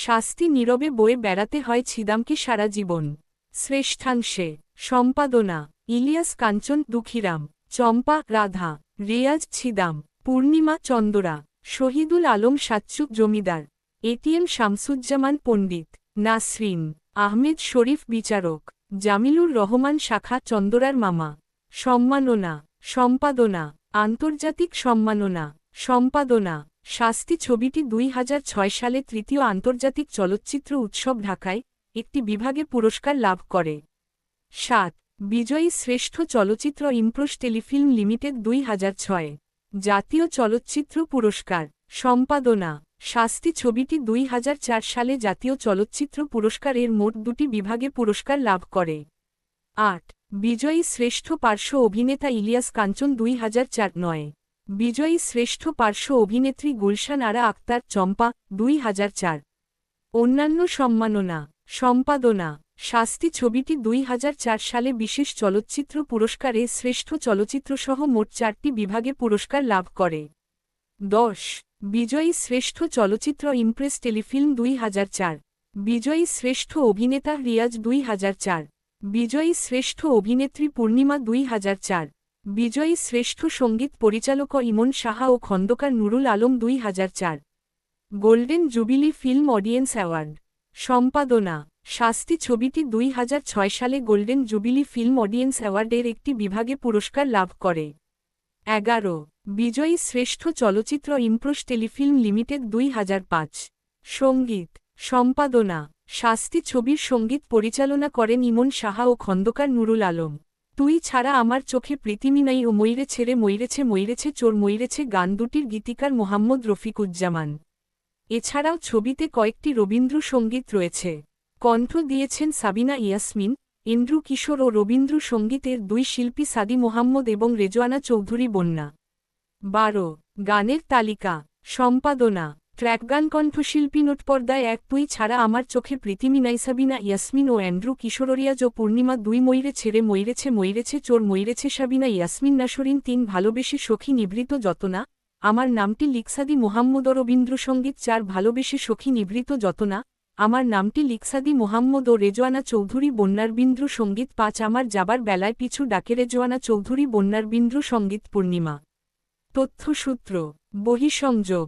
শাস্তি নীরবে বয়ে বেড়াতে হয় ছিদামকে সারা জীবন। শ্রেষ্ঠাংশে সম্পাদনা ইলিয়াস কাঞ্চন দুঃখীরাম, চম্পা রাধা, রেয়াজ ছিদাম, পূর্ণিমা চন্দরা, শহীদুল আলম সাচ্চুক জমিদার, এটিএম শামসুজ্জামান পণ্ডিত, নাসরিন আহমেদ শরীফ বিচারক, জামিলুর রহমান শাখা চন্দরার মামা। সম্মাননা সম্পাদনা আন্তর্জাতিক সম্মাননা সম্পাদনা শাস্তি ছবিটি ২০০৬ সালে তৃতীয় আন্তর্জাতিক চলচ্চিত্র উৎসব ঢাকায় একটি বিভাগে পুরস্কার লাভ করে। ৭ বিজয়ী শ্রেষ্ঠ চলচ্চিত্র ইমপ্রেস টেলিফিল্ম লিমিটেড ২০০৬ জাতীয় চলচ্চিত্র পুরস্কার। সম্পাদনা শাস্তি ছবিটি ২০০৪ সালে জাতীয় চলচ্চিত্র পুরস্কার এর মোট দুটি বিভাগে পুরস্কার লাভ করে। ৮ বিজয়ী শ্রেষ্ঠ পার্শ্ব অভিনেতা ইলিয়াস কাঞ্চন ২০০৪ বিজয়ী শ্রেষ্ঠ পার্শ্ব অভিনেত্রী গুলশান আরা আক্তার চম্পা ২০০৪। অন্যান্য সম্মাননা সম্পাদনা শাস্তি ছবিটি ২০০৪ সালে বিশেষ চলচ্চিত্র পুরস্কারে শ্রেষ্ঠ চলচ্চিত্রসহ মোট ৪টি বিভাগে পুরস্কার লাভ করে। ১০ বিজয়ী শ্রেষ্ঠ চলচ্চিত্র ইমপ্রেস টেলিফিল্ম ২০০৪ বিজয়ী শ্রেষ্ঠ অভিনেতা রিয়াজ ২০০৪ বিজয়ী শ্রেষ্ঠ অভিনেত্রী পূর্ণিমা ২০০৪ বিজয়ী শ্রেষ্ঠ সঙ্গীত পরিচালক ইমন সাহা ও Khondakar Nurul Alam ২০০৪। Golden jubilee film audience award. সম্পাদনা শাস্তি ছবিটি ২০০৬ সালে গোল্ডেন জুবিলি ফিল্ম অডিয়েন্স অ্যাওয়ার্ডের একটি বিভাগে পুরস্কার লাভ করে। ১১ বিজয়ী শ্রেষ্ঠ চলচ্চিত্র ইমপ্রেস টেলিফিল্ম লিমিটেড ২০০৫। সঙ্গীত সম্পাদনা শাস্তি ছবির সঙ্গীত পরিচালনা করেন ইমন সাহা ও খন্দকার নুরুল আলম। তুই ছাড়া আমার চোখে পৃথিবী নাই ও ময়ূরে ছেড়ে ময়ূরেছে চোর ময়ূরেছে গান দুটির গীতিকার মোহাম্মদ রফিকুজ্জামান। এছাড়াও ছবিতে কয়েকটি রবীন্দ্রসঙ্গীত রয়েছে। কণ্ঠ দিয়েছেন সাবিনা ইয়াসমিন, এন্ড্রু কিশোর ও রবীন্দ্রসঙ্গীতের দুই শিল্পী সাদি মোহাম্মদ এবং রেজওয়ানা চৌধুরী বন্যা। ১২ গানের তালিকা। সম্পাদনা ট্র্যাকগান কণ্ঠশিল্পী নোটপর্দায় ১ তুই ছাড়া আমার চোখে পৃথিবী নাই সাবিনা ইয়াসমিন ও অ্যান্ড্রু কিশোর রিয়াজ ও পূর্ণিমা ২ ময়ূরে ছেড়ে ময়ূরেছে চোর ময়ূরেছে সাবিনা ইয়াসমিন নাসরিন ৩ ভালোবেসে সখী নিভৃত যতনা আমার নামটি লিকসাদি মোহাম্মদ ও রবীন্দ্রসঙ্গীত ৪ ভালোবেসে সখী নিভৃত যতনা আমার নামটি লিকসাদি মোহাম্মদ ও রেজওয়ানা চৌধুরী বন্যার বিন্দ্র সঙ্গীত ৫ আমার যাবার বেলায় পিছু ডাকে রেজওয়ানা চৌধুরী বন্যার বিন্দ্র সঙ্গীত পূর্ণিমা। তথ্যসূত্র বহিঃসংযোগ।